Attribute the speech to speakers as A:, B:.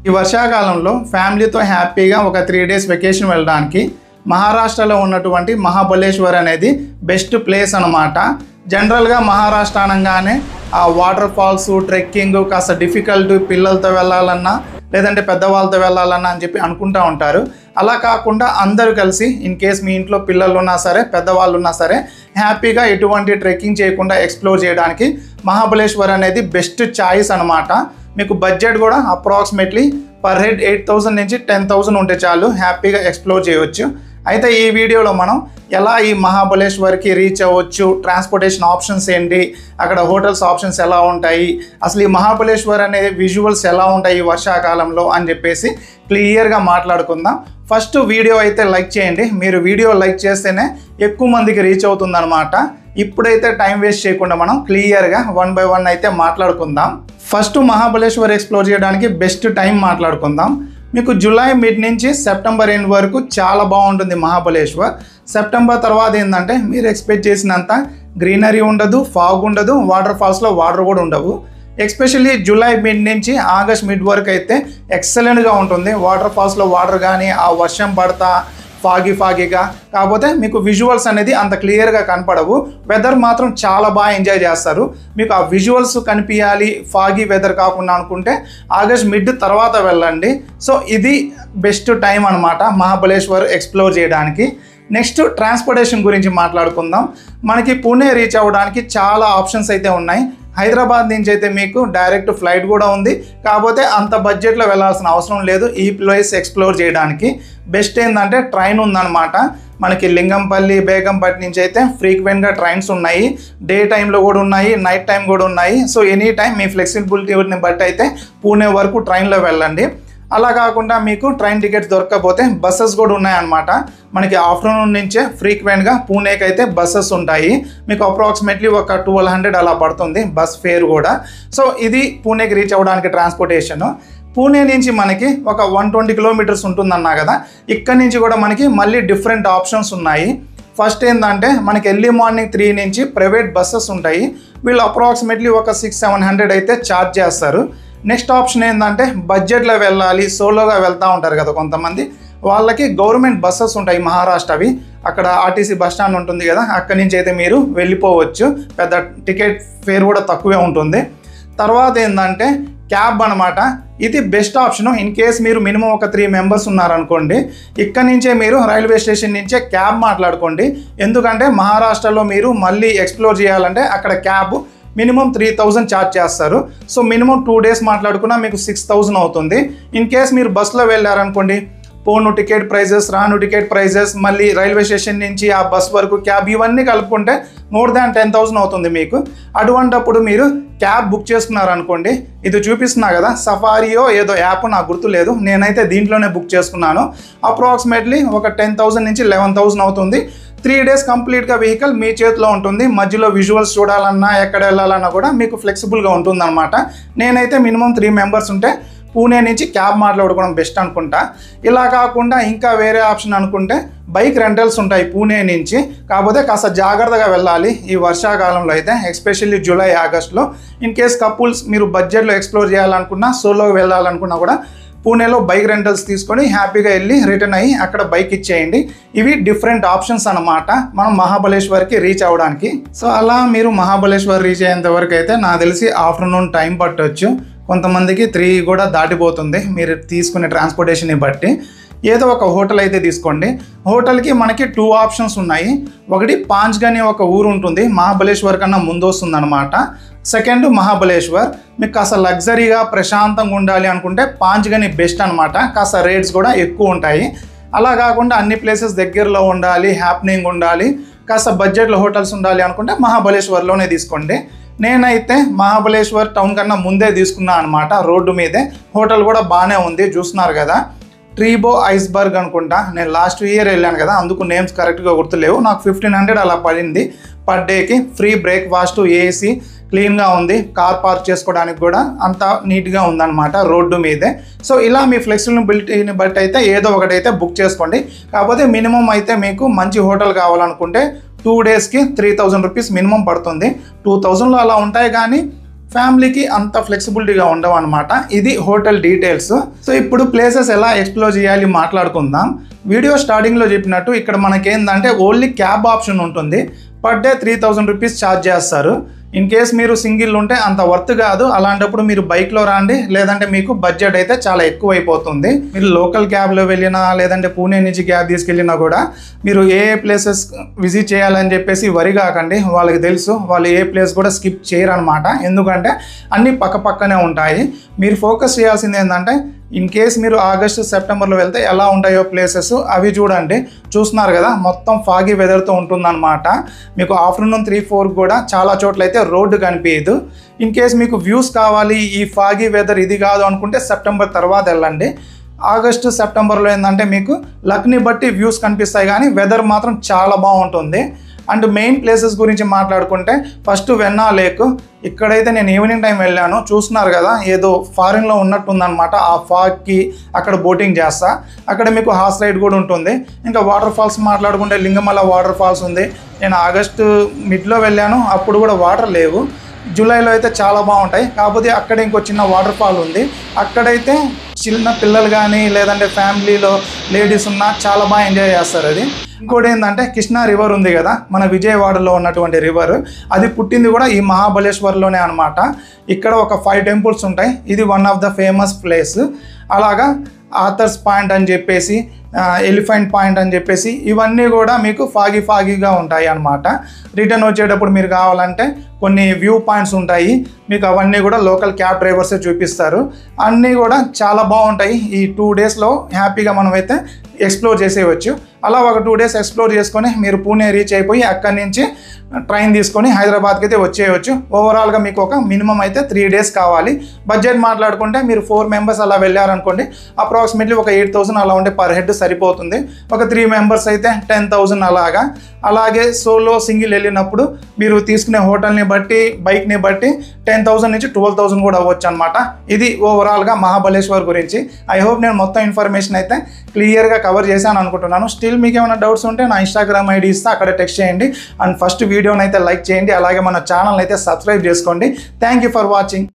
A: ఈ వర్షాకాలంలో ఫ్యామిలీతో హ్యాపీగా ఒక 3 డేస్ వెకేషన్ వెళ్ళడానికి మహారాష్ట్రలో ఉన్నటువంటి మహాబలేశ్వర్ అనేది బెస్ట్ ప్లేస్ అన్నమాట. జనరల్గా మహారాష్ట్ర అనగానే ఆ వాటర్ ఫాల్స్, ట్రెక్కింగ్ కాస్త డిఫికల్ట్, పిల్లలతో వెళ్ళాలన్నా లేదంటే పెద్దవాళ్ళతో వెళ్ళాలన్నా అని చెప్పి అనుకుంటూ ఉంటారు. అలా కాకుండా అందరూ కలిసి ఇన్ కేస్ మీ ఇంట్లో పిల్లలు ఉన్నా సరే, పెద్దవాళ్ళు ఉన్నా సరే హ్యాపీగా ఎటువంటి ట్రెక్కింగ్ చేయకుండా ఎక్స్ప్లోర్ చేయడానికి మహాబలేశ్వర్ అనేది బెస్ట్ చాయిస్ అనమాట. మీకు బడ్జెట్ కూడా అప్రాక్సిమేట్లీ పర్ హెడ్ 8,000 నుంచి 10,000 ఉంటే చాలు, హ్యాపీగా ఎక్స్ప్లోర్ చేయవచ్చు. అయితే ఈ వీడియోలో మనం ఎలా ఈ మహాబలేశ్వర్కి రీచ్ అవ్వచ్చు, ట్రాన్స్పోర్టేషన్ ఆప్షన్స్ ఏంటి, అక్కడ హోటల్స్ ఆప్షన్స్ ఎలా ఉంటాయి, అసలు ఈ మహాబలేశ్వర్ అనే విజువల్స్ ఎలా ఉంటాయి ఈ వర్షాకాలంలో అని చెప్పేసి క్లియర్గా మాట్లాడుకుందాం. ఫస్ట్ వీడియో అయితే లైక్ చేయండి. మీరు వీడియో లైక్ చేస్తేనే ఎక్కువ మందికి రీచ్ అవుతుందన్నమాట. ఇప్పుడైతే టైం వేస్ట్ చేయకుండా మనం క్లియర్గా 1 by 1 అయితే మాట్లాడుకుందాం. ఫస్ట్ మహాబలేశ్వర్ ఎక్స్ప్లోర్ చేయడానికి బెస్ట్ టైం మాట్లాడుకుందాం. మీకు జూలై మిడ్ నుంచి సెప్టెంబర్ ఎండ్ వరకు చాలా బాగుంటుంది మహాబలేశ్వర్. సెప్టెంబర్ తర్వాత ఏంటంటే మీరు ఎక్స్పెక్ట్ చేసినంత గ్రీనరీ ఉండదు, ఫాగ్ ఉండదు, వాటర్ ఫాల్స్లో వాటర్ కూడా ఉండవు. ఎస్పెషల్లీ జూలై మిడ్ నుంచి ఆగస్ట్ మిడ్ వరకు అయితే ఎక్సలెంట్గా ఉంటుంది. వాటర్ ఫాల్స్లో వాటర్ కానీ ఆ వర్షం పడతా ఫాగీగా, కాకపోతే మీకు విజువల్స్ అనేది అంత క్లియర్గా కనపడవు. వెదర్ మాత్రం చాలా బాగా ఎంజాయ్ చేస్తారు. మీకు ఆ విజువల్స్ కనిపించాలి ఫాగీ వెదర్ కాకుండా అనుకుంటే ఆగస్ట్ మిడ్ తర్వాత వెళ్ళండి. సో ఇది బెస్ట్ టైం అనమాట మహాబలేశ్వర్ ఎక్స్ప్లోర్ చేయడానికి. నెక్స్ట్ ట్రాన్స్పోర్టేషన్ గురించి మాట్లాడుకుందాం. మనకి పూణే రీచ్ అవ్వడానికి చాలా ఆప్షన్స్ అయితే ఉన్నాయి. హైదరాబాద్ నుంచి అయితే మీకు డైరెక్ట్ ఫ్లైట్ కూడా ఉంది, కాకపోతే అంత బడ్జెట్లో వెళ్ళాల్సిన అవసరం లేదు ఈ ప్లేస్ ఎక్స్ప్లోర్ చేయడానికి. బెస్ట్ ఏంటంటే ట్రైన్ ఉందన్నమాట. మనకి లింగంపల్లి, బేగంపట్ నుంచి అయితే ఫ్రీక్వెంట్గా ట్రైన్స్ ఉన్నాయి. డే టైంలో కూడా ఉన్నాయి, నైట్ టైం కూడా ఉన్నాయి. సో ఎనీ టైం మీ ఫ్లెక్సిబిలిటీని బట్టి అయితే పూణే వరకు ట్రైన్లో వెళ్ళండి. అలా కాకుండా మీకు ట్రైన్ టికెట్స్ దొరకకపోతే బస్సెస్ కూడా ఉన్నాయన్నమాట. మనకి ఆఫ్టర్నూన్ నుంచే ఫ్రీక్వెంట్గా పూణేకి అయితే బస్సెస్ ఉంటాయి. మీకు అప్రాక్సిమేట్లీ ఒక 1200 అలా పడుతుంది బస్ ఫేర్ కూడా. సో ఇది పూణేకి రీచ్ అవ్వడానికి ట్రాన్స్పోర్టేషన్. పూణే నుంచి మనకి ఒక 120 కిలోమీటర్స్ ఉంటుందన్నా కదా. ఇక్కడ నుంచి కూడా మనకి మళ్ళీ డిఫరెంట్ ఆప్షన్స్ ఉన్నాయి. ఫస్ట్ ఏంటంటే మనకి ఎర్లీ మార్నింగ్ 3 నుంచి ప్రైవేట్ బస్సెస్ ఉంటాయి. వీళ్ళు అప్రాక్సిమేట్లీ ఒక 600-700 అయితే ఛార్జ్ చేస్తారు. నెక్స్ట్ ఆప్షన్ ఏంటంటే బడ్జెట్లో వెళ్ళాలి, సోలోగా వెళ్తూ ఉంటారు కదా కొంతమంది, వాళ్ళకి గవర్నమెంట్ బస్సెస్ ఉంటాయి మహారాష్ట్రవి. అక్కడ ఆర్టీసీ బస్ స్టాండ్ ఉంటుంది కదా, అక్కడి నుంచి అయితే మీరు వెళ్ళిపోవచ్చు. పెద్ద టికెట్ ఫేర్ కూడా తక్కువే ఉంటుంది. తర్వాత ఏంటంటే క్యాబ్ అనమాట. ఇది బెస్ట్ ఆప్షన్ ఇన్ కేస్ మీరు మినిమం ఒక 3 మెంబర్స్ ఉన్నారనుకోండి. ఇక్కడ నుంచే మీరు రైల్వే స్టేషన్ నుంచే క్యాబ్ మాట్లాడుకోండి. ఎందుకంటే మహారాష్ట్రలో మీరు మళ్ళీ ఎక్స్ప్లోర్ చేయాలంటే అక్కడ క్యాబ్ మినిమం 3,000 ఛార్జ్ చేస్తారు. సో మినిమం 2 డేస్ మాట్లాడుకున్నా మీకు 6,000 అవుతుంది. ఇన్ కేస్ మీరు బస్సులో వెళ్ళారనుకోండి, పోను టికెట్ ప్రైజెస్, రాను టికెట్ ప్రైజెస్, మళ్ళీ రైల్వే స్టేషన్ నుంచి ఆ బస్ వరకు క్యాబ్, ఇవన్నీ కలుపుకుంటే మోర్ దాన్ 10,000 అవుతుంది మీకు. అటువంటప్పుడు మీరు క్యాబ్ బుక్ చేసుకున్నారనుకోండి, ఇది చూపిస్తున్నా కదా సఫారియో ఏదో యాప్, నాకు గుర్తులేదు, నేనైతే దీంట్లోనే బుక్ చేసుకున్నాను. అప్రాక్సిమేట్లీ ఒక 10,000 నుంచి 11,000 అవుతుంది. 3 డేస్ కంప్లీట్గా వెహికల్ మీ చేతిలో ఉంటుంది. మధ్యలో విజువల్స్ చూడాలన్నా ఎక్కడ వెళ్ళాలన్నా కూడా మీకు ఫ్లెక్సిబుల్గా ఉంటుందన్నమాట. నేనైతే మినిమం 3 మెంబర్స్ ఉంటే పూణే నుంచి క్యాబ్ మాట్లాడుకోవడం బెస్ట్ అనుకుంటా. ఇలా కాకుండా ఇంకా వేరే ఆప్షన్ అనుకుంటే బైక్ రెంటల్స్ ఉంటాయి పూణే నుంచి. కాకపోతే కాస్త జాగ్రత్తగా వెళ్ళాలి ఈ వర్షాకాలంలో అయితే, ఎస్పెషల్లీ జూలై ఆగస్ట్లో. ఇన్ కేస్ కపుల్స్ మీరు బడ్జెట్లో ఎక్స్ప్లోర్ చేయాలనుకున్నా, సోలో వెళ్ళాలనుకున్నా కూడా పూణేలో బైక్ రెంటల్స్ తీసుకొని హ్యాపీగా వెళ్ళి రిటర్న్ అయ్యి అక్కడ బైక్ ఇచ్చేయండి. ఇవి డిఫరెంట్ ఆప్షన్స్ అన్నమాట మనం మహాబలేశ్వర్కి రీచ్ అవ్వడానికి. సో అలా మీరు మహాబలేశ్వర్ రీచ్ అయ్యేంత వరకు అయితే నాకు తెలిసి ఆఫ్టర్నూన్ టైం పట్టవచ్చు. కొంతమందికి 3 కూడా దాటిపోతుంది మీరు తీసుకునే ట్రాన్స్పోర్టేషన్ని బట్టి. ఏదో ఒక హోటల్ అయితే తీసుకోండి. హోటల్కి మనకి 2 ఆప్షన్స్ ఉన్నాయి. ఒకటి పాంచ్గని ఒక ఊరు ఉంటుంది, మహాబలేశ్వర్ కన్నా ముందు వస్తుంది అనమాట. సెకండ్ మహాబలేశ్వర్. మీకు కాస్త లగ్జరీగా ప్రశాంతంగా ఉండాలి అనుకుంటే పాంచ్గని బెస్ట్ అనమాట. కాస్త రేట్స్ కూడా ఎక్కువ ఉంటాయి. అలా కాకుండా అన్ని ప్లేసెస్ దగ్గరలో ఉండాలి, హ్యాపెనింగ్ ఉండాలి, కాస్త బడ్జెట్లో హోటల్స్ ఉండాలి అనుకుంటే మహాబలేశ్వర్లోనే తీసుకోండి. నేనైతే మహాబలేశ్వర్ టౌన్ కన్నా ముందే తీసుకున్నాను అనమాట. రోడ్డు మీదే హోటల్ కూడా బాగానే ఉంది, చూస్తున్నారు కదా. ట్రీబో ఐస్బర్గ్ అనుకుంటా. నేను లాస్ట్ ఇయర్ వెళ్ళాను కదా, అందుకు నేమ్స్ కరెక్ట్గా గుర్తులేవు. నాకు 1500 అలా పడింది పర్ డేకి. ఫ్రీ బ్రేక్ఫాస్ట్, ఏసీ, క్లీన్గా ఉంది, కార్ పార్క్ చేసుకోవడానికి కూడా అంతా నీట్గా ఉందన్నమాట రోడ్డు మీదే. సో ఇలా మీ ఫ్లెక్సిబిలిటీని బట్టి అయితే ఏదో ఒకటైతే బుక్ చేసుకోండి. కాకపోతే మినిమం అయితే మీకు మంచి హోటల్ కావాలనుకుంటే 2 డేస్కి 3,000 రూపీస్ మినిమం పడుతుంది. 2,000లో అలా ఉంటాయి, కానీ ఫ్యామిలీకి అంత ఫ్లెక్సిబిలిటీగా ఉండవు అనమాట. ఇది హోటల్ డీటెయిల్స్. సో ఇప్పుడు ప్లేసెస్ ఎలా ఎక్స్ప్లోర్ చేయాలి మాట్లాడుకుందాం. వీడియో స్టార్టింగ్లో చెప్పినట్టు ఇక్కడ మనకేందంటే ఓన్లీ క్యాబ్ ఆప్షన్ ఉంటుంది. పర్ డే 3000 రూపీస్ ఛార్జ్ చేస్తారు. ఇన్ కేస్ మీరు సింగిల్ ఉంటే అంత వర్త్ కాదు. అలాంటప్పుడు మీరు బైక్లో రాండి, లేదంటే మీకు బడ్జెట్ అయితే చాలా ఎక్కువ అయిపోతుంది. మీరు లోకల్ క్యాబ్లో వెళ్ళినా లేదంటే పూణే నుంచి క్యాబ్ తీసుకెళ్ళినా కూడా మీరు ఏ ప్లేసెస్ విజిట్ చేయాలని చెప్పేసి వరి కాకండి. వాళ్ళకి తెలుసు, వాళ్ళు ఏ ప్లేస్ కూడా స్కిప్ చేయరు అనమాట. ఎందుకంటే అన్నీ పక్కనే ఉంటాయి. మీరు ఫోకస్ చేయాల్సింది ఏంటంటే ఇన్ కేస్ మీరు ఆగస్టు సెప్టెంబర్లో వెళ్తే ఎలా ఉంటాయో ప్లేసెస్ అవి చూడండి. చూస్తున్నారు కదా, మొత్తం ఫాగీ వెదర్తో ఉంటుందన్నమాట. మీకు ఆఫ్టర్నూన్ 3-4 కూడా చాలా చోట్ల అయితే రోడ్డు కనిపించదు. ఇన్ కేస్ మీకు వ్యూస్ కావాలి, ఈ ఫాగీ వెదర్ ఇది కాదు అనుకుంటే సెప్టెంబర్ తర్వాత వెళ్ళండి. ఆగస్టు సెప్టెంబర్లో ఏంటంటే మీకు లక్ని బట్టి వ్యూస్ కనిపిస్తాయి, కానీ వెదర్ మాత్రం చాలా బాగుంటుంది. అండ్ మెయిన్ ప్లేసెస్ గురించి మాట్లాడుకుంటే ఫస్ట్ వెన్నా లేక్. ఇక్కడైతే నేను ఈవినింగ్ టైం వెళ్ళాను. చూస్తున్నారు కదా, ఏదో ఫారిన్లో ఉన్నట్టుందనమాట. ఆ ఫాగ్కి అక్కడ బోటింగ్ చేస్తా. అక్కడ మీకు హార్స్ రైడ్ కూడా ఉంటుంది. ఇంకా వాటర్ ఫాల్స్ మాట్లాడుకుంటే లింగమల్ల వాటర్ ఫాల్స్ ఉంది. నేను ఆగస్టు మిడ్లో వెళ్ళాను, అప్పుడు కూడా వాటర్ లేవు. జూలైలో అయితే చాలా బాగుంటాయి. కాకపోతే అక్కడ ఇంకో చిన్న వాటర్ ఫాల్ ఉంది. అక్కడైతే చిన్న పిల్లలు కానీ లేదంటే ఫ్యామిలీలో లేడీస్ ఉన్నా చాలా బాగా ఎంజాయ్ చేస్తారు. అది ఇంకోటి ఏంటంటే కృష్ణా రివర్ ఉంది కదా, మన విజయవాడలో ఉన్నటువంటి రివర్. అది పుట్టింది కూడా ఈ మహాబలేశ్వర్లోనే అనమాట. ఇక్కడ ఒక 5 టెంపుల్స్ ఉంటాయి. ఇది one of the famous place. అలాగా ఆథర్స్ పాయింట్ అని చెప్పేసి, ఎలిఫెంట్ పాయింట్ అని చెప్పేసి ఇవన్నీ కూడా మీకు ఫాగీగా ఉంటాయి అన్నమాట. రిటర్న్ వచ్చేటప్పుడు మీరు కావాలంటే కొన్ని వ్యూ పాయింట్స్ ఉంటాయి. మీకు అవన్నీ కూడా లోకల్ క్యాబ్ డ్రైవర్సే చూపిస్తారు. అన్నీ కూడా చాలా బాగుంటాయి. ఈ 2 డేస్లో హ్యాపీగా మనమైతే ఎక్స్ప్లోర్ చేసేయవచ్చు. అలా ఒక 2 డేస్ ఎక్స్ప్లోర్ చేసుకొని మీరు పూణే రీచ్ అయిపోయి అక్కడి నుంచి ట్రైన్ తీసుకొని హైదరాబాద్కి అయితే వచ్చేయచ్చు. ఓవరాల్గా మీకు ఒక మినిమం అయితే 3 డేస్ కావాలి. బడ్జెట్ మాట్లాడుకుంటే మీరు 4 మెంబర్స్ అలా వెళ్ళారనుకోండి, అప్రాక్సిమేట్లీ ఒక 8000 అలా ఉంటే పర్ హెడ్ సరిపోతుంది. ఒక 3 మెంబర్స్ అయితే 10,000 అలాగా. అలాగే సోలో సింగిల్ వెళ్ళినప్పుడు మీరు తీసుకునే హోటల్ని బట్టి బైక్ని బట్టి 10,000 నుంచి 12,000 కూడా అవ్వచ్చు అనమాట. ఇది ఓవరాల్గా మహాబలేశ్వర్ గురించి. ఐ హోప్ నేను మొత్తం ఇన్ఫర్మేషన్ అయితే క్లియర్గా కవర్ చేశాను అనుకుంటున్నాను. స్టిల్ మీకు ఏమైనా డౌట్స్ ఉంటే నా ఇన్స్టాగ్రామ్ ఐడి ఇస్తే అక్కడ టెక్స్ట్ చేయండి. అండ్ ఫస్ట్ వీడియోని అయితే లైక్ చేయండి. అలాగే మన ఛానల్ అయితే సబ్స్క్రైబ్ చేసుకోండి. Thank you for watching.